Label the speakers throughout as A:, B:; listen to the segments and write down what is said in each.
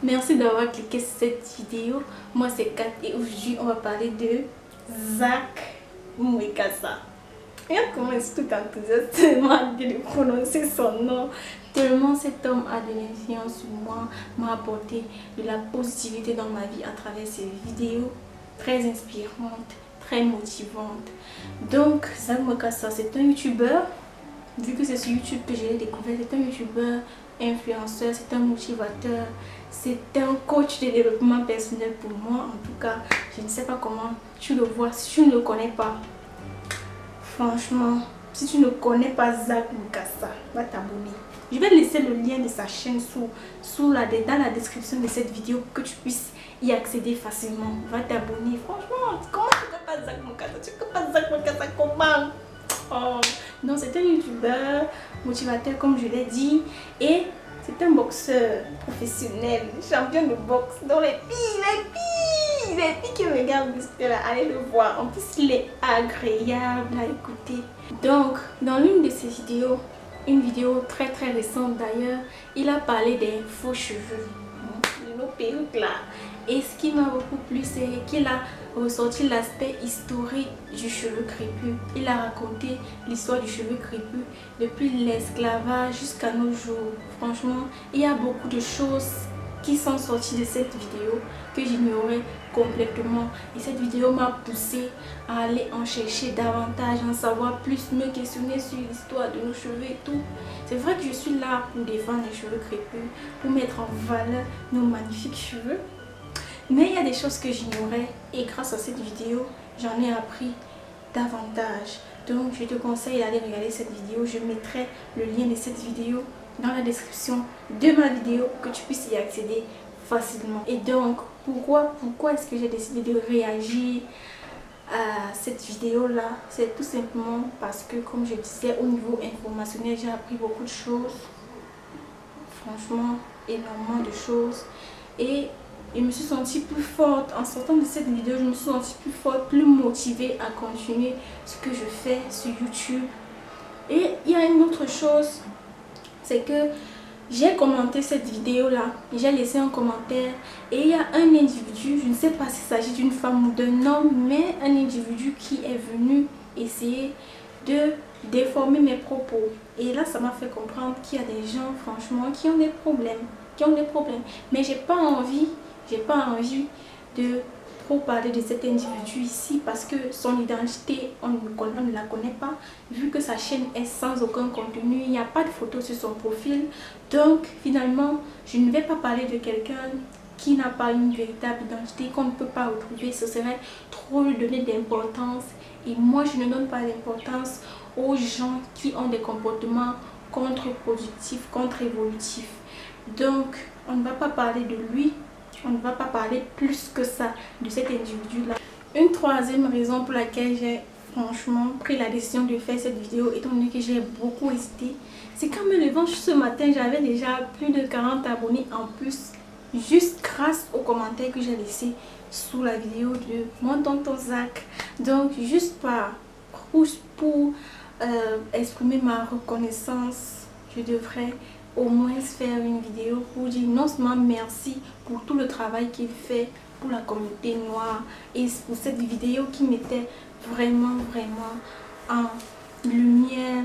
A: Merci d'avoir cliqué sur cette vidéo. Moi c'est Kat et aujourd'hui on va parler de Zach Mwekasa. Regarde comment est-ce tout enthousiaste tellement de prononcer son nom. Tellement cet homme a de l'influence sur moi, m'a apporté de la positivité dans ma vie à travers ses vidéos très inspirantes, très motivantes. Donc Zach Mwekasa c'est un youtubeur. Vu que c'est sur YouTube que je l'ai découvert, c'est un youtubeur, influenceur, c'est un motivateur, c'est un coach de développement personnel pour moi. En tout cas, je ne sais pas comment tu le vois si tu ne le connais pas. Franchement, si tu ne connais pas Zach Mwekasa, va t'abonner. Je vais laisser le lien de sa chaîne dans la description de cette vidéo pour que tu puisses y accéder facilement. Va t'abonner. Franchement, comment tu ne connais pas Zach Mwekasa? Tu ne connais pas Zach Mwekasa comment? Oh, non, c'est un youtubeur, motivateur comme je l'ai dit, et c'est un boxeur professionnel, champion de boxe. Donc les filles qui me regardent jusque là, allez le voir. En plus, il est agréable à écouter. Donc, dans l'une de ses vidéos, une vidéo très récente d'ailleurs, il a parlé des faux cheveux, de nos perruques là. Et ce qui m'a beaucoup plu, c'est qu'il a ressorti l'aspect historique du cheveu crépus. Il a raconté l'histoire du cheveu crépus depuis l'esclavage jusqu'à nos jours. Franchement, il y a beaucoup de choses qui sont sorties de cette vidéo que j'ignorais complètement. Et cette vidéo m'a poussé à aller en chercher davantage, en savoir plus, me questionner sur l'histoire de nos cheveux et tout. C'est vrai que je suis là pour défendre les cheveux crépus, pour mettre en valeur nos magnifiques cheveux. Mais il y a des choses que j'ignorais et grâce à cette vidéo, j'en ai appris davantage. Donc je te conseille d'aller regarder cette vidéo. Je mettrai le lien de cette vidéo dans la description de ma vidéo pour que tu puisses y accéder facilement. Et donc, pourquoi est-ce que j'ai décidé de réagir à cette vidéo-là? C'est tout simplement parce que, comme je disais, au niveau informationnel, j'ai appris beaucoup de choses. Franchement, énormément de choses. Et je me suis sentie plus forte en sortant de cette vidéo. Je me suis sentie plus forte, plus motivée à continuer ce que je fais sur YouTube. Et il y a une autre chose, c'est que j'ai commenté cette vidéo là, j'ai laissé un commentaire et il y a un individu, je ne sais pas s'il s'agit d'une femme ou d'un homme, mais un individu qui est venu essayer de déformer mes propos. Et là ça m'a fait comprendre qu'il y a des gens franchement qui ont des problèmes, mais j'ai pas envie de trop parler de cet individu ici parce que son identité on ne la connaît pas, vu que sa chaîne est sans aucun contenu, il n'y a pas de photo sur son profil. Donc finalement je ne vais pas parler de quelqu'un qui n'a pas une véritable identité, qu'on ne peut pas retrouver. Ce serait trop lui donner d'importance et moi je ne donne pas d'importance aux gens qui ont des comportements contre-productifs, contre-évolutifs. Donc on ne va pas parler de lui. On ne va pas parler plus que ça de cet individu-là. Une troisième raison pour laquelle j'ai franchement pris la décision de faire cette vidéo, étant donné que j'ai beaucoup hésité, c'est qu'en me levant ce matin, j'avais déjà plus de 40 abonnés en plus, juste grâce aux commentaires que j'ai laissés sous la vidéo de mon tonton Zach. Donc juste pour exprimer ma reconnaissance, je devrais au moins faire une vidéo pour dire non seulement merci pour tout le travail qu'il fait pour la communauté noire et pour cette vidéo qui mettait vraiment en lumière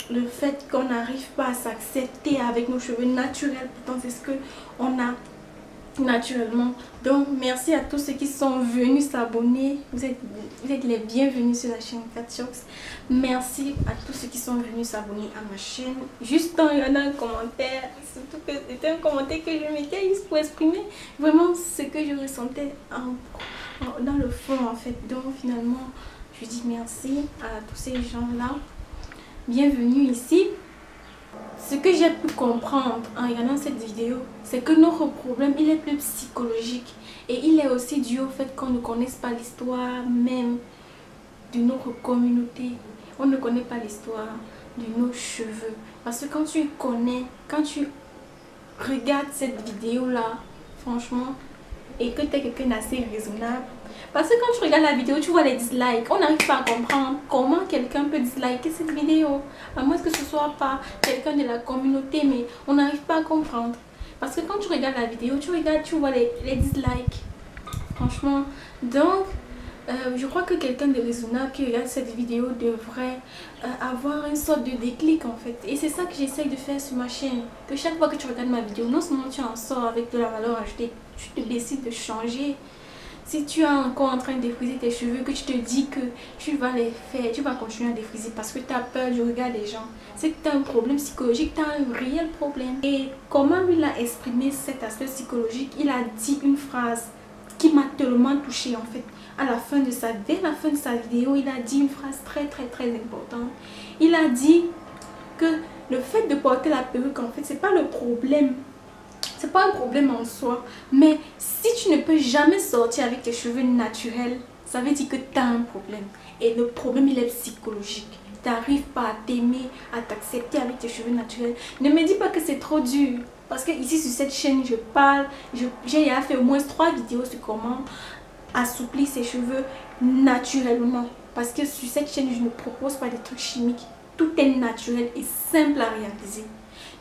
A: le fait qu'on n'arrive pas à s'accepter avec nos cheveux naturels. Pourtant c'est ce que on a naturellement. Donc merci à tous ceux qui sont venus s'abonner. Vous êtes les bienvenus sur la chaîne Katiox. Merci à tous ceux qui sont venus s'abonner à ma chaîne. Juste en regardant un commentaire, surtout que c'était un commentaire que je mettais juste pour exprimer vraiment ce que je ressentais dans le fond en fait. Donc finalement je dis merci à tous ces gens là. Bienvenue ici. Ce que j'ai pu comprendre en regardant cette vidéo, c'est que notre problème, il est plus psychologique. Et il est aussi dû au fait qu'on ne connaisse pas l'histoire même de notre communauté. On ne connaît pas l'histoire de nos cheveux. Parce que quand tu connais, quand tu regardes cette vidéo-là, franchement, et que tu es quelqu'un d'assez raisonnable, parce que quand tu regardes la vidéo, tu vois les dislikes. On n'arrive pas à comprendre comment quelqu'un peut disliker cette vidéo. À moins que ce soit pas quelqu'un de la communauté, mais on n'arrive pas à comprendre. Parce que quand tu regardes la vidéo, tu vois les dislikes. Franchement. Donc, je crois que quelqu'un de raisonnable qui regarde cette vidéo devrait avoir une sorte de déclic en fait. Et c'est ça que j'essaye de faire sur ma chaîne. Que chaque fois que tu regardes ma vidéo, non seulement tu en sors avec de la valeur ajoutée, tu te décides de changer. Si tu es encore en train de défriser tes cheveux, que tu te dis que tu vas les faire, tu vas continuer à défriser parce que tu as peur du regard des gens, c'est que tu as un problème psychologique, tu as un réel problème. Et comment il a exprimé cet aspect psychologique? Il a dit une phrase qui m'a tellement touchée en fait. Dès la fin de sa vidéo, il a dit une phrase très importante. Il a dit que le fait de porter la perruque, en fait, c'est pas le problème. C'est pas un problème en soi. Mais si tu ne peux jamais sortir avec tes cheveux naturels, ça veut dire que tu as un problème. Et le problème, il est psychologique. Tu n'arrives pas à t'aimer, à t'accepter avec tes cheveux naturels. Ne me dis pas que c'est trop dur. Parce que ici sur cette chaîne, je parle, j'ai fait au moins 3 vidéos sur comment assouplir ses cheveux naturellement. Parce que sur cette chaîne, je ne propose pas des trucs chimiques. Tout est naturel et simple à réaliser.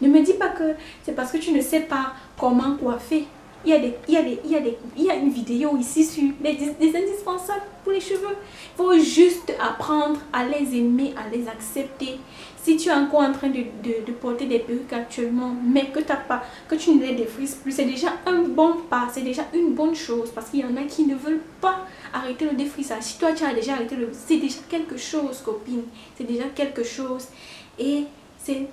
A: Ne me dis pas que c'est parce que tu ne sais pas comment coiffer. Il y a une vidéo ici sur des indispensables pour les cheveux. Il faut juste apprendre à les aimer, à les accepter. Si tu es encore en train de porter des perruques actuellement, mais que tu ne les défrises plus, c'est déjà un bon pas, c'est déjà une bonne chose. Parce qu'il y en a qui ne veulent pas arrêter le défrisage. Si toi tu as déjà arrêté c'est déjà quelque chose, copine. C'est déjà quelque chose. Et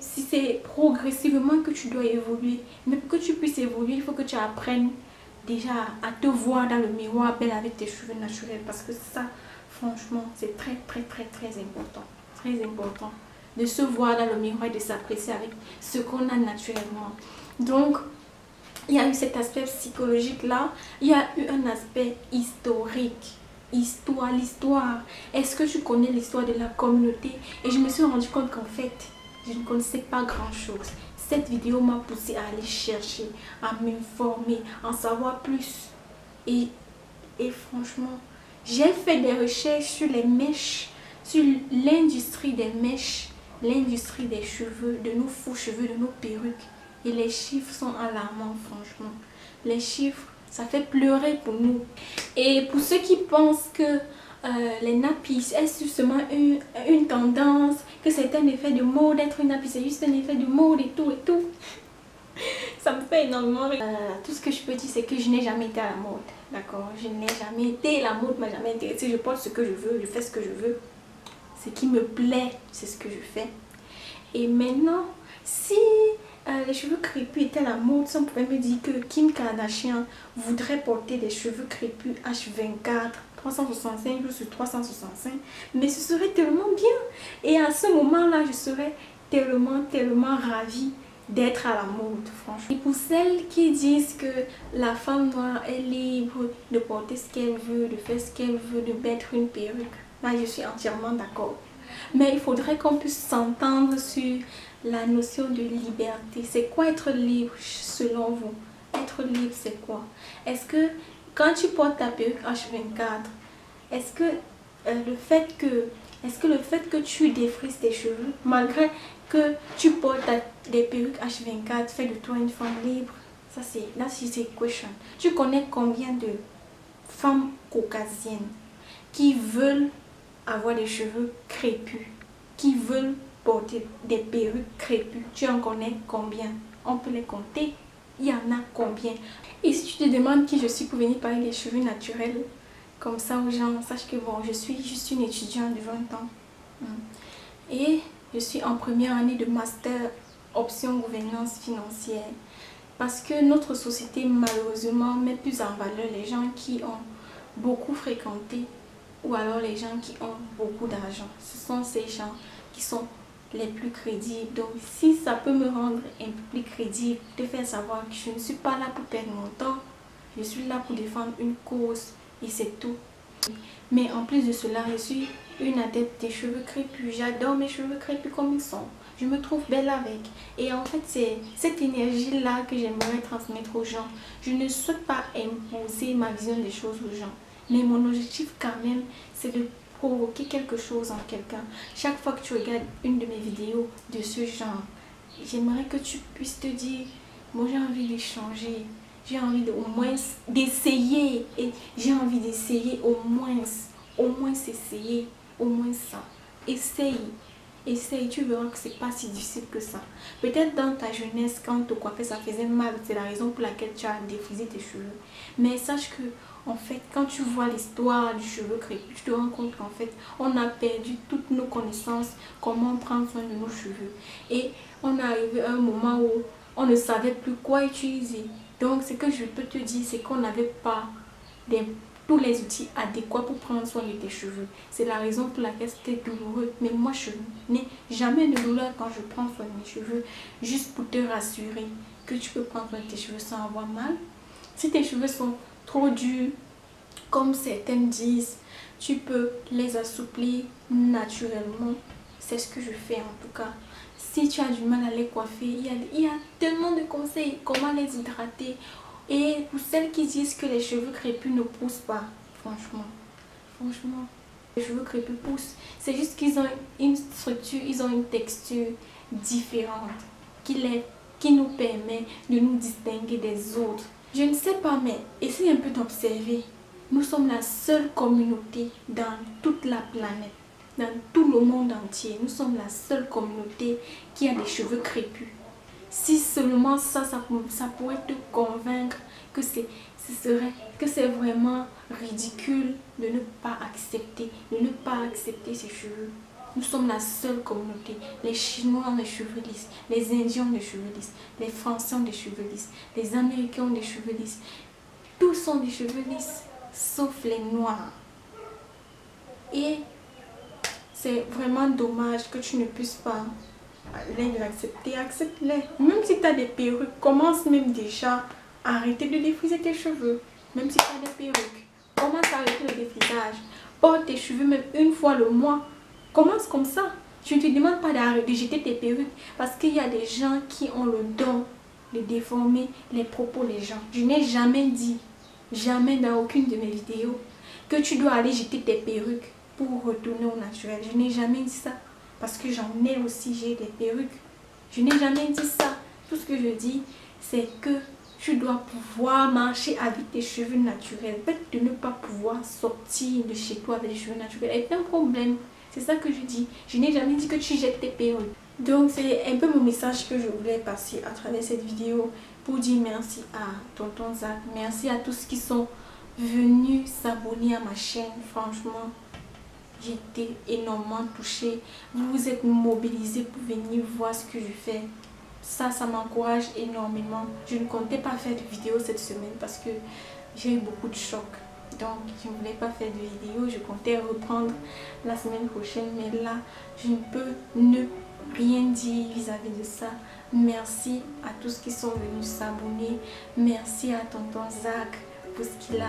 A: c'est progressivement que tu dois évoluer. Mais pour que tu puisses évoluer, il faut que tu apprennes déjà à te voir dans le miroir belle avec tes cheveux naturels. Parce que ça, franchement, c'est très important. Très important de se voir dans le miroir et de s'apprécier avec ce qu'on a naturellement. Donc, il y a eu cet aspect psychologique là. Il y a eu un aspect historique. L'histoire. Est-ce que tu connais l'histoire de la communauté? Et je me suis rendu compte qu'en fait, je ne connaissais pas grand chose. Cette vidéo m'a poussé à aller chercher, à m'informer, en savoir plus. Et franchement, j'ai fait des recherches sur les mèches, sur l'industrie des mèches, l'industrie des cheveux, de nos faux cheveux, de nos perruques. Et les chiffres sont alarmants, franchement. Les chiffres, ça fait pleurer pour nous. Et pour ceux qui pensent que les nappies est justement une tendance, que c'est un effet de mode, être une nappie c'est juste un effet de mode et tout. Ça me fait énormément rire. Tout ce que je peux dire, c'est que je n'ai jamais été à la mode, d'accord? Je n'ai jamais été, la mode m'a jamais intéressée. Je porte ce que je veux, je fais ce que je veux. Ce qui me plaît, c'est ce que je fais. Et maintenant, si les cheveux crépus étaient la mode, ça on pouvait me dire que Kim Kardashian voudrait porter des cheveux crépus H24, 365 jours sur 365, mais ce serait tellement bien. Et à ce moment-là, je serais tellement ravie d'être à la mode, franchement. Et pour celles qui disent que la femme noire est libre de porter ce qu'elle veut, de faire ce qu'elle veut, de mettre une perruque, là je suis entièrement d'accord. Mais il faudrait qu'on puisse s'entendre sur la notion de liberté. C'est quoi être libre selon vous? Être libre, c'est quoi? Est-ce que quand tu portes ta perruque H24, est-ce que le fait que tu défrises tes cheveux, malgré que tu portes des perruques H24, fait de toi une femme libre? Ça c'est, là c'est question. Tu connais combien de femmes caucasiennes qui veulent avoir des cheveux crépus, qui veulent porter des perruques crépues? Tu en connais combien? On peut les compter. Il y en a combien? Et si tu te demandes qui je suis pour venir parler des cheveux naturels comme ça aux gens, sache que bon, je suis juste une étudiante de 20 ans. Et je suis en première année de master option gouvernance financière. Parce que notre société malheureusement met plus en valeur les gens qui ont beaucoup fréquenté ou alors les gens qui ont beaucoup d'argent. Ce sont ces gens qui sont les plus crédibles. Donc si ça peut me rendre un peu plus crédible, de faire savoir que je ne suis pas là pour perdre mon temps, je suis là pour défendre une cause et c'est tout. Mais en plus de cela, je suis une adepte des cheveux crépus. J'adore mes cheveux crépus comme ils sont. Je me trouve belle avec. Et en fait, c'est cette énergie-là que j'aimerais transmettre aux gens. Je ne souhaite pas imposer ma vision des choses aux gens. Mais mon objectif quand même, c'est de provoquer quelque chose en quelqu'un. Chaque fois que tu regardes une de mes vidéos de ce genre, j'aimerais que tu puisses te dire moi j'ai envie de changer. J'ai envie au moins d'essayer. Et j'ai envie d'essayer au moins essayer. Au moins ça. Essaye. Essaye, tu verras que c'est pas si difficile que ça. Peut-être dans ta jeunesse, quand te coiffer ça faisait mal, c'est la raison pour laquelle tu as défrisé tes cheveux. Mais sache que, en fait, quand tu vois l'histoire du cheveu crépus, tu te rends compte qu'en fait, on a perdu toutes nos connaissances, comment prendre soin de nos cheveux. Et on est arrivé à un moment où on ne savait plus quoi utiliser. Donc, ce que je peux te dire, c'est qu'on n'avait pas tous les outils adéquats pour prendre soin de tes cheveux. C'est la raison pour laquelle c'était douloureux. Mais moi, je n'ai jamais de douleur quand je prends soin de mes cheveux. Juste pour te rassurer que tu peux prendre soin de tes cheveux sans avoir mal. Si tes cheveux sont trop durs, comme certaines disent, tu peux les assouplir naturellement. C'est ce que je fais en tout cas. Si tu as du mal à les coiffer, il y a tellement de conseils. Comment les hydrater. Et pour celles qui disent que les cheveux crépus ne poussent pas, franchement, les cheveux crépus poussent. C'est juste qu'ils ont une structure, ils ont une texture différente qui nous permet de nous distinguer des autres. Je ne sais pas, mais essaye un peu d'observer. Nous sommes la seule communauté dans toute la planète, dans tout le monde entier. Nous sommes la seule communauté qui a des cheveux crépus. Si seulement ça pourrait te convaincre que c'est vraiment ridicule de ne pas accepter ces cheveux. Nous sommes la seule communauté. Les Chinois ont des cheveux lisses, les Indiens ont des cheveux lisses, les Français ont des cheveux lisses, les Américains ont des cheveux lisses. Tous ont des cheveux lisses, sauf les Noirs. Et c'est vraiment dommage que tu ne puisses pas les accepter, accepte-les. Même si tu as des perruques, commence même déjà à arrêter de défriser tes cheveux. Même si tu as des perruques, commence à arrêter le défrisage. Porte tes cheveux même une fois le mois. Commence comme ça. Je ne te demande pas de jeter tes perruques parce qu'il y a des gens qui ont le don de déformer les propos des gens. Je n'ai jamais dit, jamais dans aucune de mes vidéos, que tu dois aller jeter tes perruques pour retourner au naturel. Je n'ai jamais dit ça. Parce que j'en ai aussi, j'ai des perruques. Je n'ai jamais dit ça. Tout ce que je dis, c'est que tu dois pouvoir marcher avec tes cheveux naturels. Le fait de ne pas pouvoir sortir de chez toi avec des cheveux naturels est un problème. C'est ça que je dis. Je n'ai jamais dit que tu jettes tes perruques. Donc c'est un peu mon message que je voulais passer à travers cette vidéo pour dire merci à Tonton Zach. Merci à tous qui sont venus s'abonner à ma chaîne. Franchement, j'ai été énormément touchée. Vous vous êtes mobilisés pour venir voir ce que je fais. Ça m'encourage énormément. Je ne comptais pas faire de vidéo cette semaine parce que j'ai eu beaucoup de chocs. Donc, je ne voulais pas faire de vidéo. Je comptais reprendre la semaine prochaine. Mais là, je ne peux ne rien dire vis-à-vis de ça. Merci à tous qui sont venus s'abonner. Merci à Tonton Zach pour ce qu'il a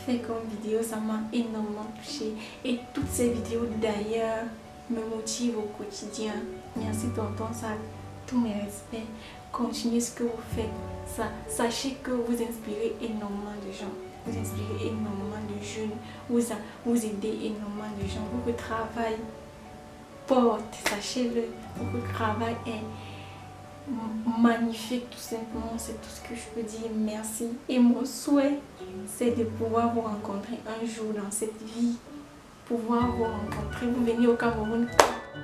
A: fait comme vidéo, ça m'a énormément touchée. Et toutes ces vidéos d'ailleurs me motivent au quotidien. Merci Tonton Zach, tous mes respects. Continuez ce que vous faites. Sachez que vous inspirez énormément de gens. Vous inspirez énormément de jeunes. Vous aidez énormément de gens. Votre travail porte, sachez-le. Votre travail est magnifique, tout simplement. C'est tout ce que je peux dire. Merci. Et mon souhait, c'est de pouvoir vous rencontrer un jour dans cette vie. Pouvoir vous rencontrer. Vous venez au Cameroun.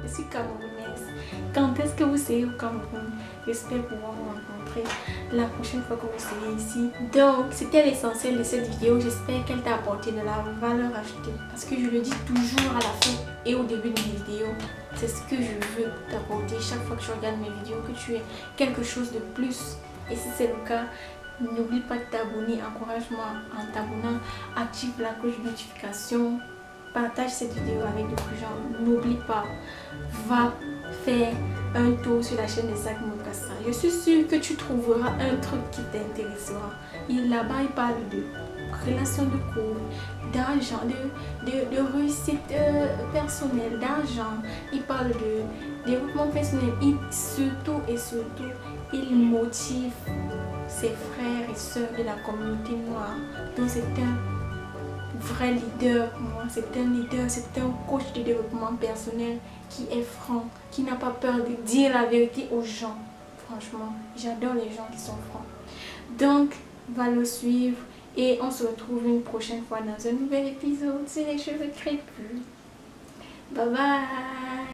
A: Je suis camerounaise. Quand est-ce que vous serez au Cameroun? J'espère pouvoir vous rencontrer la prochaine fois que vous serez ici. Donc, c'était l'essentiel de cette vidéo. J'espère qu'elle t'a apporté de la valeur ajoutée. Parce que je le dis toujours à la fin et au début de mes vidéos. C'est ce que je veux t'apporter chaque fois que tu regardes mes vidéos, que tu aies quelque chose de plus. Et si c'est le cas, n'oublie pas de t'abonner. Encourage-moi en t'abonnant. Active la cloche de notification. Partage cette vidéo avec d'autres gens. N'oublie pas, va faire un tour sur la chaîne de Zach Mokassa. Je suis sûre que tu trouveras un truc qui t'intéressera. Là-bas, il parle de relations de couple, d'argent, de réussite personnelle, d'argent. Il parle de développement personnel. Surtout, il motive ses frères et sœurs de la communauté noire. Donc c'est un vrai leader pour moi. C'est un leader, c'est un coach de développement personnel qui est franc, qui n'a pas peur de dire la vérité aux gens. Franchement, j'adore les gens qui sont francs. Donc, va le suivre et on se retrouve une prochaine fois dans un nouvel épisode. C'est les cheveux crépus. Bye bye.